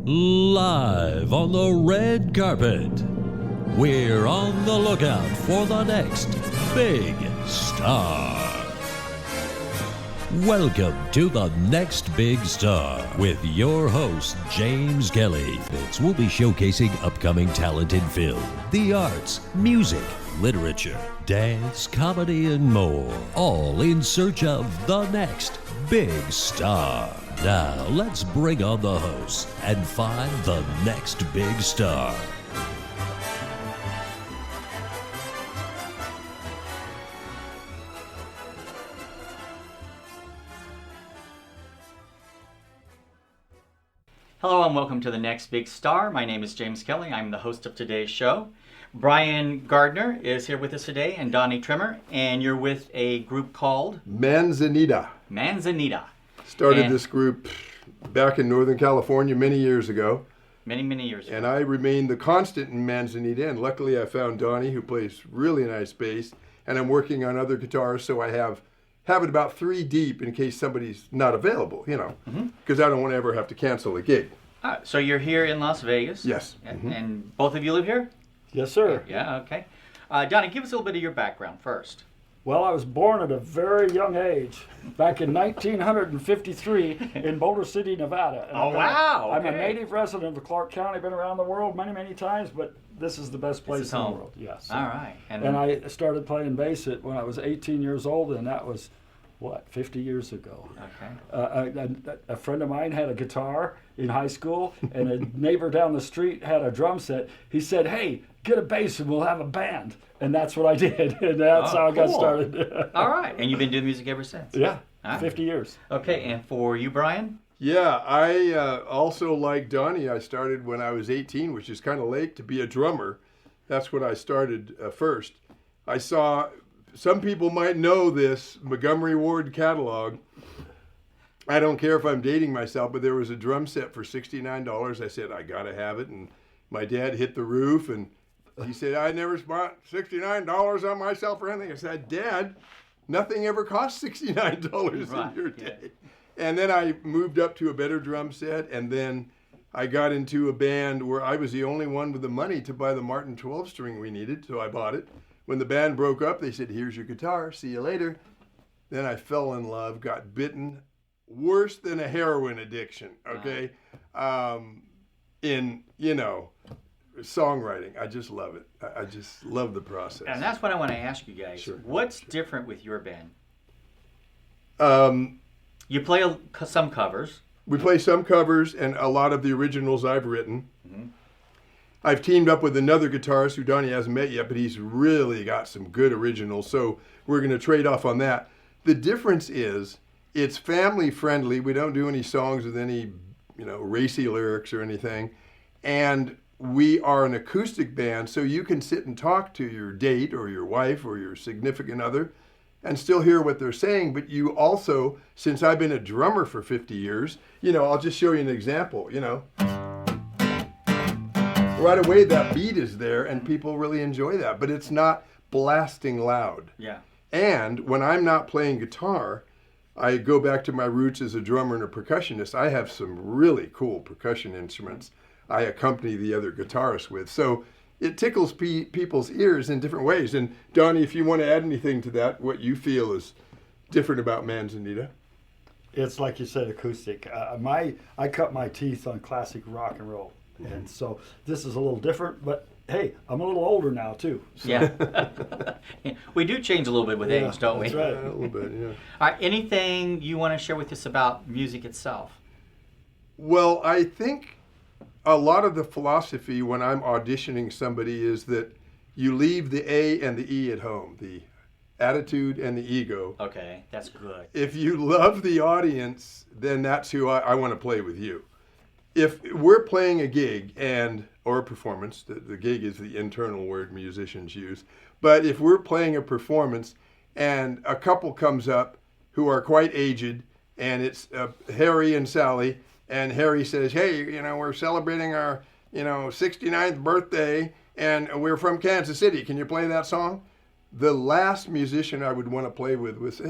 Live on the red carpet, we're on the lookout for the next big star. Welcome to the next big star with your host, James Kelly. We'll be showcasing upcoming talent in film, the arts, music, literature, dance, comedy, and more, all in search of the next big star. Now, let's bring on the host and find the next big star. Hello and welcome to the next big star. My name is James Kelly. I'm the host of today's show. Brian Gardner is here with us today, and Donny Trimmer, and you're with a group called Manzanita. Manzanita. Started this group back in Northern California many years ago. Many years ago. And I remained the constant in Manzanita, and luckily I found Donny, who plays really nice bass, and I'm working on other guitars, so I have it about 3 deep in case somebody's not available, because I don't want to ever have to cancel a gig. So you're here in Las Vegas? Yes. And both of you live here? Yes, sir. Yeah, okay. Donny, give us a little bit of your background first. Well, I was born at a very young age, back in 1953 in Boulder City, Nevada. And wow! I'm a native resident of Clark County, been around the world many times, but this is the best place in the world. Yes. All right. And I started playing bass when I was 18 years old, and that was, 50 years ago. Okay. A friend of mine had a guitar in high school, and a neighbor down the street had a drum set. He said, "Hey, get a bass and we'll have a band." And that's what I did, and that's how I got started. All right. And you've been doing music ever since? Yeah, right. 50 years. Okay, and for you, Brian? Yeah, I also, like Donny, I started when I was 18, which is kind of late to be a drummer. That's when I started first. I saw, some people might know this Montgomery Ward catalog. I don't care if I'm dating myself, but there was a drum set for $69. I said, I got to have it. And my dad hit the roof, and he said, I never spent $69 on myself or anything. I said, Dad, nothing ever cost $69 in your day. Yeah. And then I moved up to a better drum set, and then I got into a band where I was the only one with the money to buy the Martin 12-string we needed, so I bought it. When the band broke up, they said, here's your guitar, see you later. Then I fell in love, got bitten, worse than a heroin addiction, okay? In, songwriting. I just love it. I just love the process. And that's what I want to ask you guys. Sure. What's different with your band? You play some covers. We play some covers and a lot of the originals I've written. Mm-hmm. I've teamed up with another guitarist who Donny hasn't met yet, but he's really got some good originals, so we're going to trade off on that. The difference is it's family friendly. We don't do any songs with any, racy lyrics or anything. And we are an acoustic band, so you can sit and talk to your date or your wife or your significant other and still hear what they're saying. But you also, since I've been a drummer for 50 years, I'll just show you an example, Right away, that beat is there, and people really enjoy that, but it's not blasting loud. Yeah. And when I'm not playing guitar, I go back to my roots as a drummer and a percussionist. I have some really cool percussion instruments I accompany the other guitarists with. So it tickles people's ears in different ways. And Donny, if you want to add anything to that, what you feel is different about Manzanita. It's like you said, acoustic. I cut my teeth on classic rock and roll. Mm-hmm. And so this is a little different, but hey, I'm a little older now too. So. Yeah. We do change a little bit with age, don't we? That's right. A little bit, yeah. All right, anything you want to share with us about music itself? Well, I think a lot of the philosophy when I'm auditioning somebody is that you leave the A and the E at home, the attitude and the ego. Okay, that's good. If you love the audience, then that's who I want to play with you. If we're playing a gig or a performance, the gig is the internal word musicians use, but if we're playing a performance and a couple comes up who are quite aged, and it's Harry and Sally, and Harry says, hey, we're celebrating our, 69th birthday, and we're from Kansas City. Can you play that song? The last musician I would want to play with was,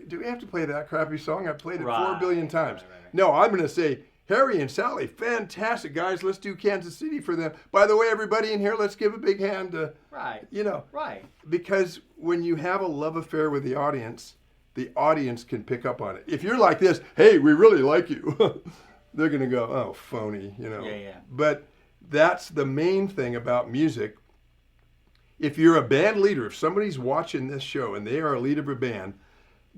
do we have to play that crappy song? I've played it 4 billion times. Right. No, I'm going to say, Harry and Sally, fantastic guys. Let's do Kansas City for them. By the way, everybody in here, let's give a big hand to, Right. Right. Because when you have a love affair with the audience can pick up on it. If you're like this, hey, we really like you, they're going to go, oh, phony, Yeah. But that's the main thing about music. If you're a band leader, if somebody's watching this show and they are a leader of a band,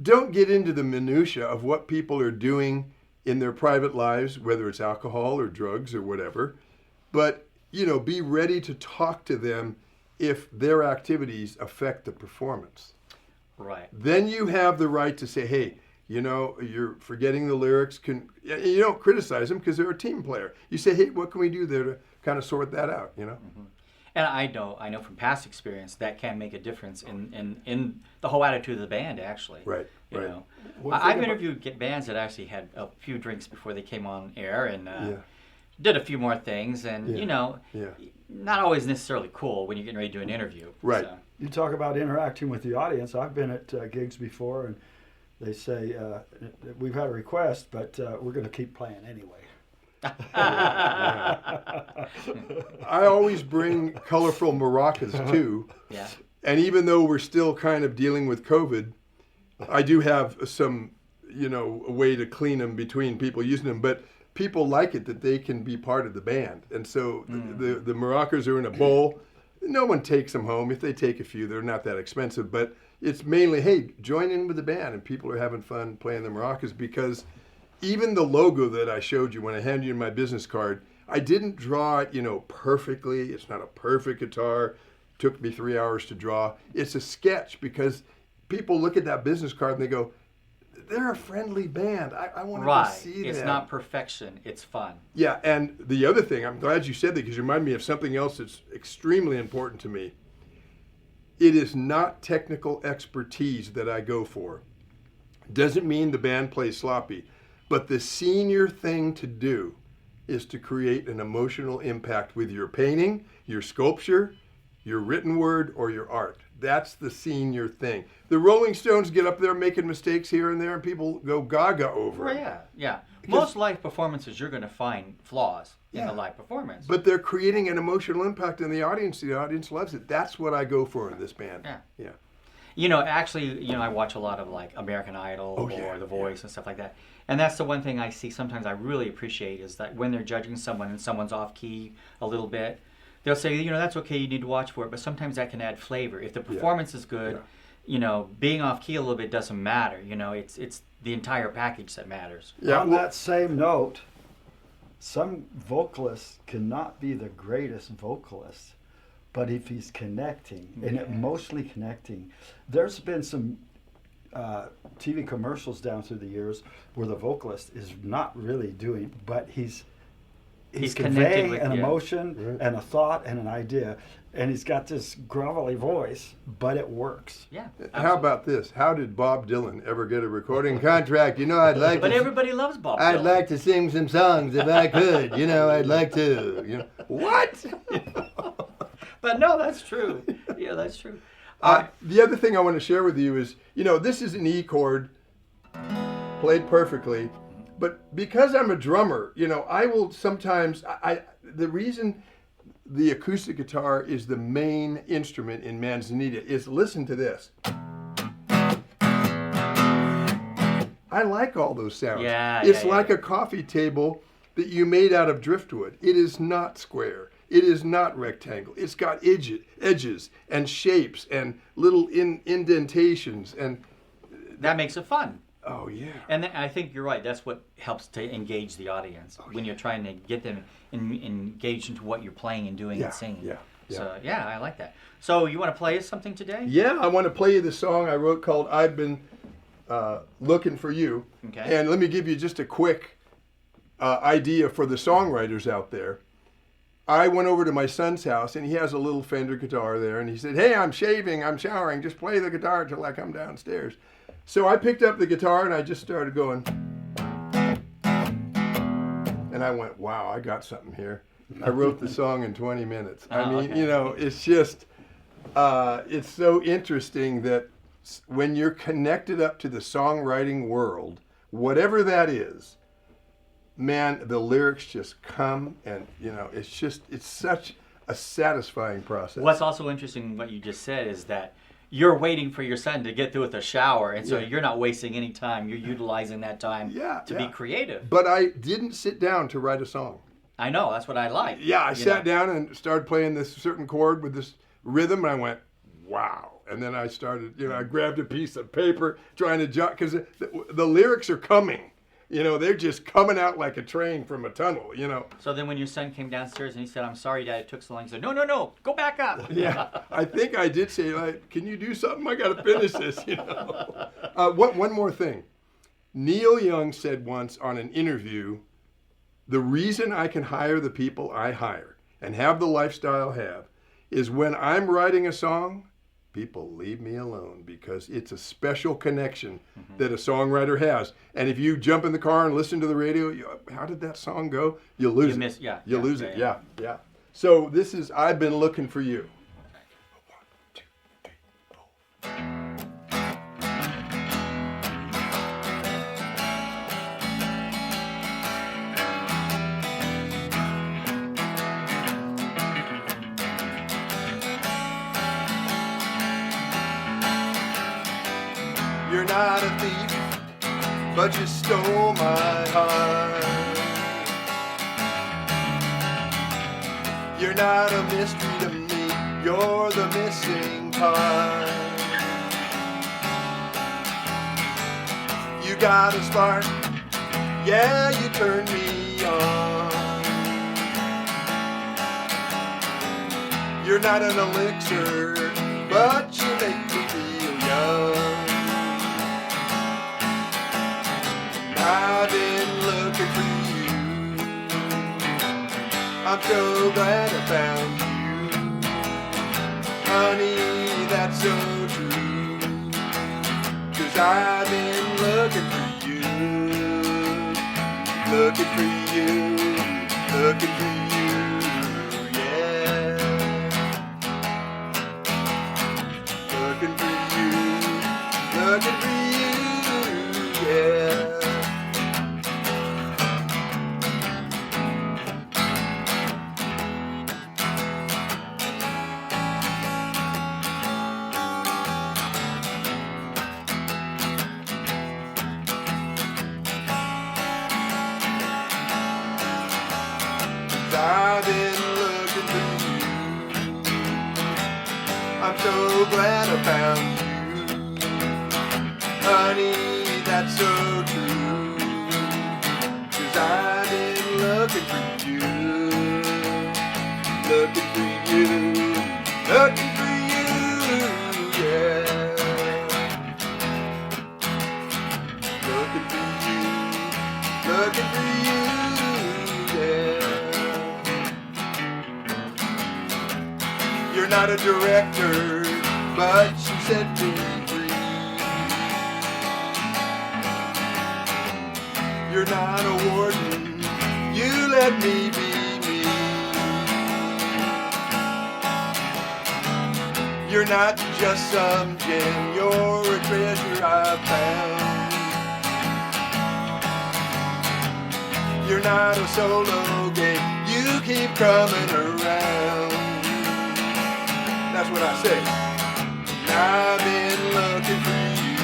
don't get into the minutia of what people are doing in their private lives, whether it's alcohol or drugs or whatever. But, be ready to talk to them if their activities affect the performance. Right. Then you have the right to say, hey, you're forgetting the lyrics. You don't criticize them because they're a team player. You say, hey, what can we do there to kind of sort that out, Mm-hmm. And I know from past experience that can make a difference in the whole attitude of the band, actually. Right. You know, I've interviewed bands that actually had a few drinks before they came on air and did a few more things, and not always necessarily cool when you're getting ready to do an interview. Right. So. You talk about interacting with the audience. I've been at gigs before, and they say, we've had a request, but we're going to keep playing anyway. I always bring colorful maracas too. Yeah. And even though we're still kind of dealing with COVID, I do have some, a way to clean them between people using them. But people like it that they can be part of the band. And so the maracas are in a bowl. No one takes them home. If they take a few, they're not that expensive. But it's mainly, hey, join in with the band. And people are having fun playing the maracas because even the logo that I showed you when I handed you my business card, I didn't draw it, perfectly. It's not a perfect guitar. Took me 3 hours to draw. It's a sketch because people look at that business card and they go, they're a friendly band. I want to see them. It's not perfection. It's fun. Yeah, and the other thing, I'm glad you said that because you remind me of something else that's extremely important to me. It is not technical expertise that I go for. Doesn't mean the band plays sloppy. But the senior thing to do is to create an emotional impact with your painting, your sculpture, your written word, or your art. That's the senior thing. The Rolling Stones get up there making mistakes here and there, and people go gaga over it. Yeah. Most live performances, you're going to find flaws in the live performance. But they're creating an emotional impact in the audience. The audience loves it. That's what I go for in this band. Yeah. Actually, I watch a lot of like American Idol or The Voice and stuff like that. And that's the one thing I see sometimes I really appreciate is that when they're judging someone and someone's off key a little bit, they'll say, that's okay, you need to watch for it. But sometimes that can add flavor. If the performance is good, being off key a little bit doesn't matter. It's the entire package that matters. Yeah. On that same note, some vocalists cannot be the greatest vocalists, but if he's connecting, and mostly connecting, there's been some TV commercials down through the years where the vocalist is not really doing, but he's conveying an emotion and a thought and an idea, and he's got this grovelly voice, but it works. Yeah. How about this? How did Bob Dylan ever get a recording contract? I'd like But everybody loves Bob Dylan. I'd like to sing some songs if I could. I'd like to. What? But no, that's true. Yeah, that's true. The other thing I want to share with you is, this is an E chord played perfectly, but because I'm a drummer, I will sometimes, the reason the acoustic guitar is the main instrument in Manzanita is, listen to this. I like all those sounds. It's like a coffee table that you made out of driftwood. It is not square. It is not rectangle. It's got edges and shapes and little indentations. And that makes it fun. Oh, yeah. And I think you're right. That's what helps to engage the audience when you're trying to get them engaged into what you're playing and doing and singing. Yeah. So, I like that. So, you want to play us something today? Yeah, I want to play you the song I wrote called I've Been Looking for You. Okay. And let me give you just a quick idea for the songwriters out there. I went over to my son's house, and he has a little Fender guitar there, and he said, hey, I'm shaving, I'm showering, just play the guitar till I come downstairs. So I picked up the guitar, and I just started going. And I went, wow, I got something here. I wrote the song in 20 minutes. It's just, it's so interesting that when you're connected up to the songwriting world, whatever that is, man, the lyrics just come, and it's such a satisfying process. What's also interesting, what you just said, is that you're waiting for your son to get through with a shower, and so you're not wasting any time. You're utilizing that time to be creative. But I didn't sit down to write a song. I know, that's what I like. Yeah, I sat down and started playing this certain chord with this rhythm, and I went, wow. And then I started, I grabbed a piece of paper trying to jot, because the lyrics are coming. They're just coming out like a train from a tunnel, So then when your son came downstairs and he said, "I'm sorry, Dad, it took so long," he said, No, go back up. Yeah, I think I did say, can you do something? I got to finish this, One more thing. Neil Young said once on an interview, the reason I can hire the people I hire and have the lifestyle I have is when I'm writing a song, people leave me alone, because it's a special connection that a songwriter has. And if you jump in the car and listen to the radio, how did that song go? You lose it. You lose it. Yeah. So this is I've Been Looking for You. 1, 2, 3, 4. You're not a thief, but you stole my heart. You're not a mystery to me, you're the missing part. You got a spark, yeah, you turn me on. You're not an elixir, but you make me feel young. I've been looking for you. I'm so glad I found you. Honey, that's so true. 'Cause I've been looking for you. Looking for you. Looking for you. Yeah. Looking for you. Looking for you. Yeah. I've been looking for you. I'm so glad I found you. Honey, that's so true. 'Cause I've been looking for you. Looking for you. Looking for you, yeah. Looking for you. Looking for you, yeah. You're not a director, but you set me free. You're not a warden, you let me be me. You're not just some gem, you're a treasure I've found. You're not a solo game, you keep coming around. That's what I say. I've been looking for you.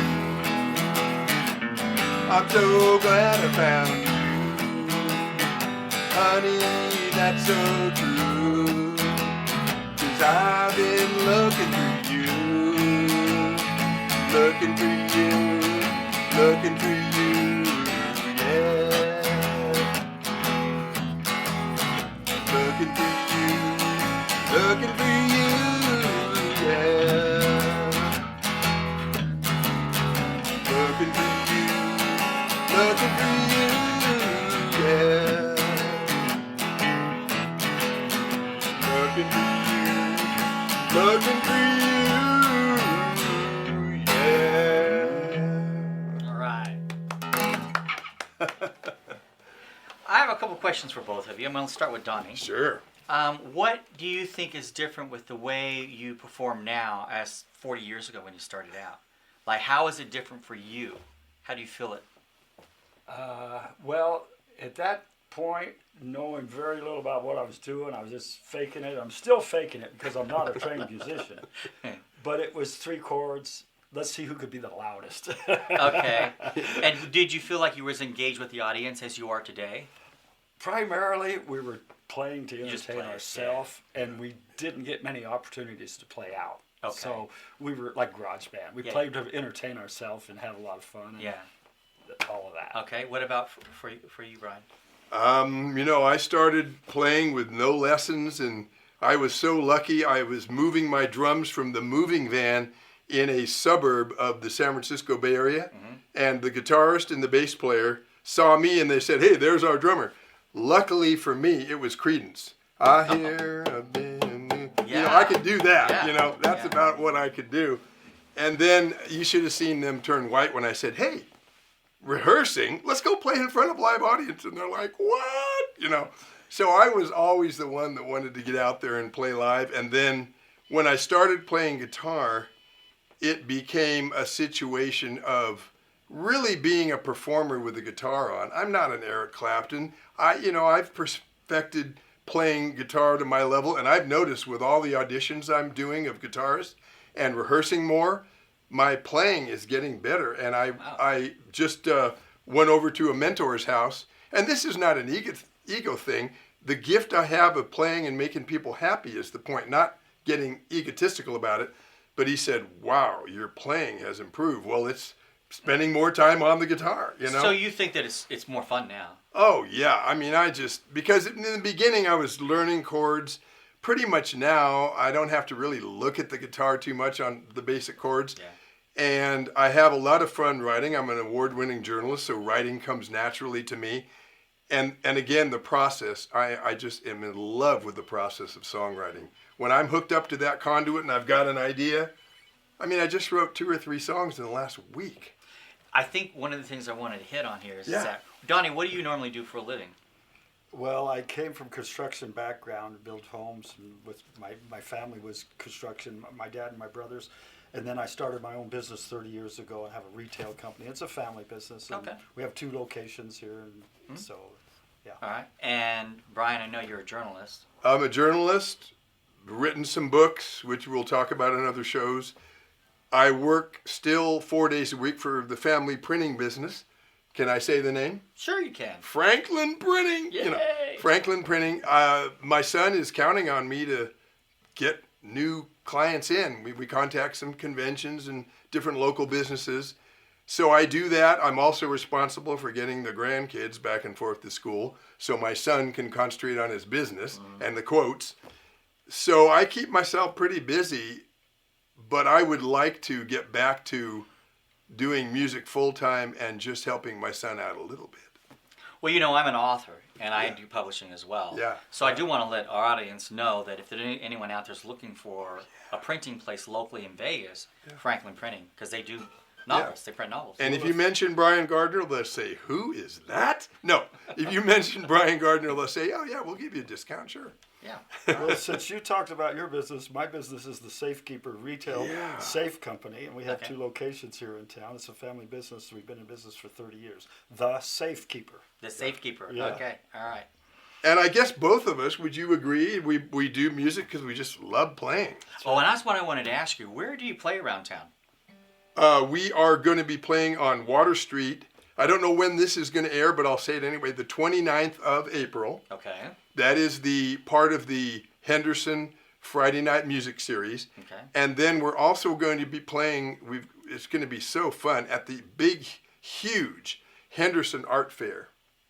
I'm so glad I found you. Honey, that's so true. 'Cause I've been looking for you. Looking for you. Looking for you. Yeah. Looking for you. Looking for you. Yeah. Looking for you, looking for you, yeah. Looking for you, looking for you, yeah. All right. I have a couple questions for both of you. I'm going to start with Donny. Sure. What do you think is different with the way you perform now as 40 years ago when you started out? Like, how is it different for you? How do you feel it? Well, At that point, knowing very little about what I was doing, I was just faking it. I'm still faking it because I'm not a trained musician. But it was 3 chords. Let's see who could be the loudest. Okay. And did you feel like you were as engaged with the audience as you are today? Primarily, we were playing to just entertain play, ourselves, and we didn't get many opportunities to play out. Okay. So we were like garage band. We played to entertain ourselves and have a lot of fun. And all of that. Okay. What about for you, Brian? I started playing with no lessons, and I was so lucky. I was moving my drums from the moving van in a suburb of the San Francisco Bay Area, and the guitarist and the bass player saw me, and they said, "Hey, there's our drummer." Luckily for me, it was Creedence. I hear a band. I could do that. Yeah. That's about what I could do. And then you should have seen them turn white when I said, "Hey, rehearsing, let's go play in front of live audience." And they're like, "What?" So I was always the one that wanted to get out there and play live. And then when I started playing guitar, it became a situation of really being a performer with the guitar on. I'm not an Eric Clapton. I've perfected playing guitar to my level, and I've noticed with all the auditions I'm doing of guitarists and rehearsing more, my playing is getting better. And I just went over to a mentor's house, and this is not an ego thing. The gift I have of playing and making people happy is the point, not getting egotistical about it. But he said, "Wow, your playing has improved." Well, it's spending more time on the guitar, So you think that it's more fun now? Oh, yeah. I mean, because in the beginning I was learning chords. Pretty much now, I don't have to really look at the guitar too much on the basic chords. Yeah. And I have a lot of fun writing. I'm an award-winning journalist, so writing comes naturally to me. And again, the process, I just am in love with the process of songwriting. When I'm hooked up to that conduit and I've got an idea, I just wrote 2 or 3 songs in the last week. I think one of the things I wanted to hit on here is that, Donny, what do you normally do for a living? Well, I came from construction background, built homes, and with my family was construction, my dad and my brothers. And then I started my own business 30 years ago and have a retail company. It's a family business. And we have 2 locations here, and so, yeah. All right. And Brian, I know you're a journalist. I'm a journalist, written some books, which we'll talk about in other shows. I work still 4 days a week for the family printing business. Can I say the name? Sure you can. Franklin Printing. Yay! Franklin Printing. My son is counting on me to get new clients in. We contact some conventions and different local businesses. So I do that. I'm also responsible for getting the grandkids back and forth to school so my son can concentrate on his business and the quotes. So I keep myself pretty busy, but I would like to get back to doing music full time and just helping my son out a little bit. Well, I'm an author, and I do publishing as well. Yeah. So I do want to let our audience know that if there's anyone out there looking for a printing place locally in Vegas, Franklin Printing, because they do novels. They print novels. And if you mention Brian Gardner, they'll say, "Who is that?" No. If you mention Brian Gardner, they'll say, "Oh, yeah, we'll give you a discount, sure." Yeah. Well, since you talked about your business, my business is the Safekeeper Retail Safe Company, and we have 2 locations here in town. It's a family business. We've been in business for 30 years. The Safekeeper. The Safekeeper. Yeah. Okay. All right. And I guess both of us, would you agree, we do music because we just love playing. Oh, and that's what I wanted to ask you. Where do you play around town? We are going to be playing on Water Street. I don't know when this is going to air, but I'll say it anyway. The 29th of April. Okay. That is the part of the Henderson Friday Night Music Series. Okay. And then we're also going to be playing, it's going to be so fun, at the big, huge Henderson Art Fair.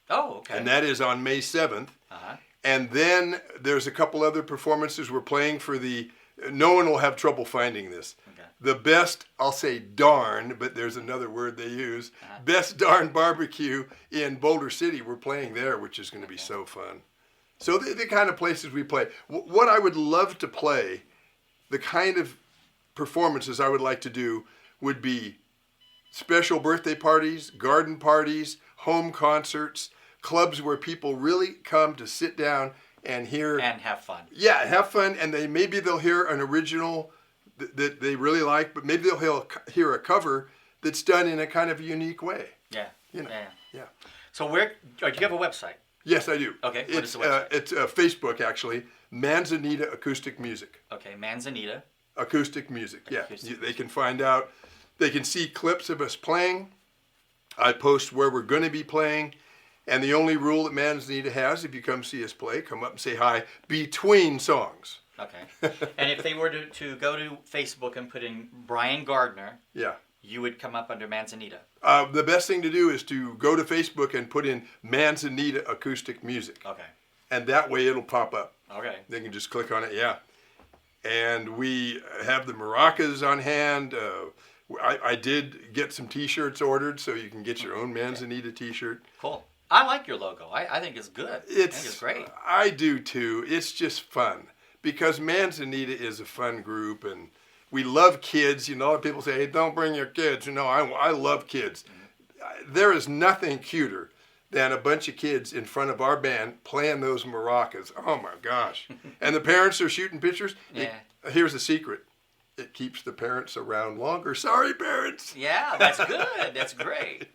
Oh, okay. And that is on May 7th. Uh-huh. And then there's a couple other performances we're playing for no one will have trouble finding this. Okay. The best, I'll say darn, but there's another word they use, Best Darn Barbecue in Boulder City. We're playing there, which is going to be so fun. So the kind of places we play. What I would love to play, the kind of performances I would like to do would be special birthday parties, garden parties, home concerts, clubs where people really come to sit down and hear. And have fun. Yeah, have fun, and maybe they'll hear an original that they really like, but maybe they'll hear a cover that's done in a kind of unique way. Yeah. Yeah. So do you have a website? Yes, I do. Okay, what is the website? It's Facebook, actually. Manzanita Acoustic Music. Okay, Manzanita. Acoustic Music, yeah. Acoustic They can find out. They can see clips of us playing. I post where we're going to be playing. And the only rule that Manzanita has, if you come see us play, come up and say hi between songs. Okay. And if they were to go to Facebook and put in Brian Gardner, Yeah. you would come up under Manzanita. The best thing to do is to go to Facebook and put in Manzanita Acoustic Music. Okay. And that way it'll pop up. Okay. They can just click on it, yeah. And we have the maracas on hand. I did get some T-shirts ordered, so you can get your own Manzanita T-shirt. Cool. I like your logo. I think it's good. I think it's great. I do too. It's just fun because Manzanita is a fun group, and we love kids. You know, people say, "Hey, don't bring your kids." You know, I love kids. There is nothing cuter than a bunch of kids in front of our band playing those maracas. Oh my gosh! And the parents are shooting pictures. Yeah. Here's the secret. It keeps the parents around longer. Sorry, parents. Yeah, that's good. That's great.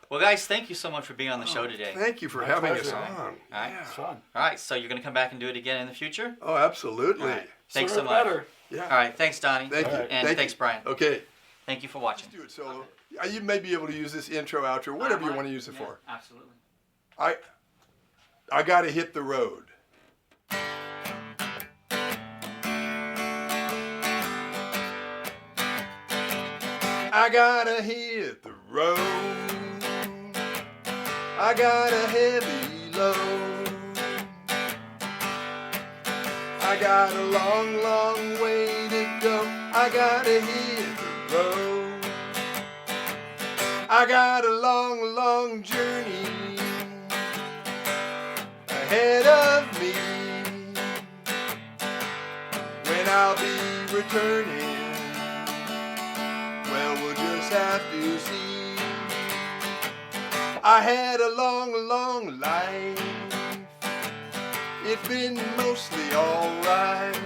Well, guys, thank you so much for being on the show today. Thank you for My having pleasure. us on. All right. It's fun. All right, so you're going to come back and do it again in the future? Oh, absolutely. All right. Thanks Sooner so much. better. Yeah. All right, thanks, Donnie. Thank you. And Thank thanks, you. Brian. Okay. Thank you for watching. Do it solo. You may be able to use this intro, outro, whatever you want to use it for. Absolutely. I got to hit the road. I gotta hit the road. I got a heavy load. I got a long, long way to go. I gotta hit the road. I got a long, long journey ahead of me. When I'll be returning, well, we'll just have to see. I had a long, long life. It's been mostly alright,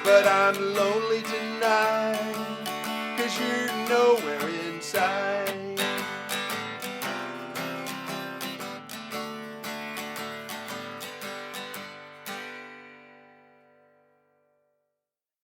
but I'm lonely tonight.